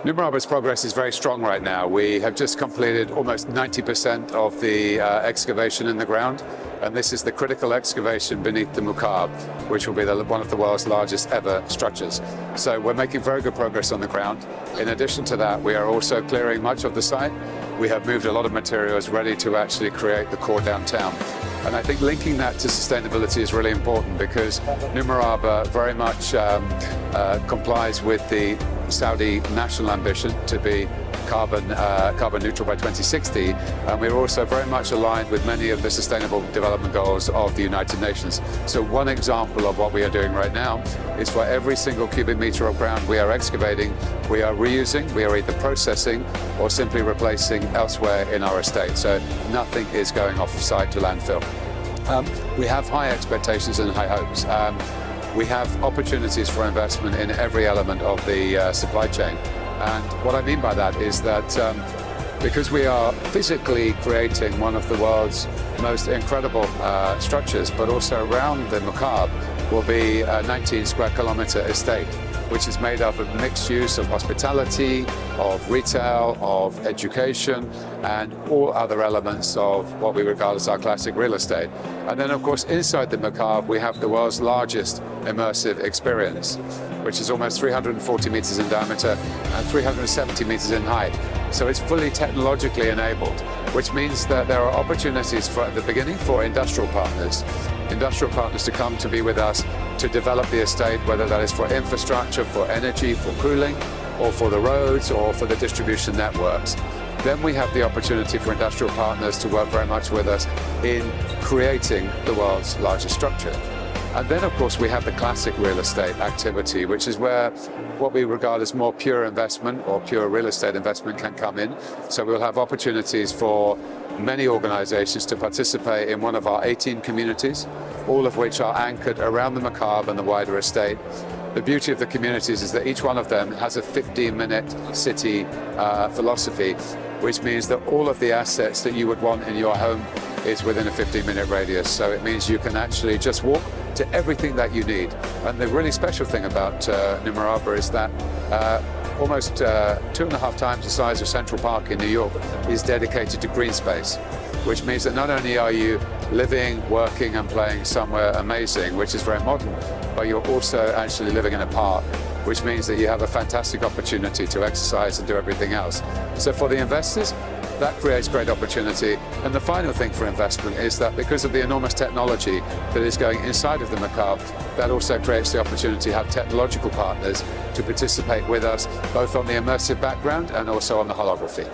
Numeraba's progress is very strong right now. We have just completed almost 90% of the excavation in the ground, and this is the critical excavation beneath the Mukab, which will be one of the world's largest ever structures. So we're making very good progress on the ground. In addition to that, we are also clearing much of the site. We have moved a lot of materials ready to actually create the core downtown. And I think linking that to sustainability is really important because Numaraba very much complies with the Saudi national ambition to be carbon neutral by 2060, and we're also very much aligned with many of the sustainable development goals of the United Nations. So one example of what we are doing right now is for every single cubic meter of ground we are excavating, we are reusing, we are either processing or simply replacing elsewhere in our estate. So nothing is going off site to landfill. We have high expectations and high hopes. We have opportunities for investment in every element of the supply chain. And what I mean by that is that because we are physically creating one of the world's most incredible structures, but also around the Mukab will be a 19 square kilometer estate, which is made up of mixed use of hospitality, of retail, of education, and all other elements of what we regard as our classic real estate. And then, of course, inside the Mukab, we have the world's largest immersive experience, which is almost 340 meters in diameter and 370 meters in height. So it's fully technologically enabled, which means that there are opportunities for, at the beginning, for industrial partners to come to be with us to develop the estate, whether that is for infrastructure, for energy, for cooling, or for the roads, or for the distribution networks. Then we have the opportunity for industrial partners to work very much with us in creating the world's largest structure. And then, of course, we have the classic real estate activity, which is where what we regard as more pure investment or pure real estate investment can come in. So we'll have opportunities for many organizations to participate in one of our 18 communities, all of which are anchored around the Mukab and the wider estate. The beauty of the communities is that each one of them has a 15-minute city philosophy, which means that all of the assets that you would want in your home is within a 15-minute radius. So it means you can actually just walk to everything that you need. And the really special thing about Numaraba is that almost 2.5 times the size of Central Park in New York is dedicated to green space, which means that not only are you living, working and playing somewhere amazing, which is very modern, but you're also actually living in a park, which means that you have a fantastic opportunity to exercise and do everything else. So for the investors, that creates great opportunity. And the final thing for investment is that because of the enormous technology that is going inside of the Mukab, that also creates the opportunity to have technological partners to participate with us, both on the immersive background and also on the holography.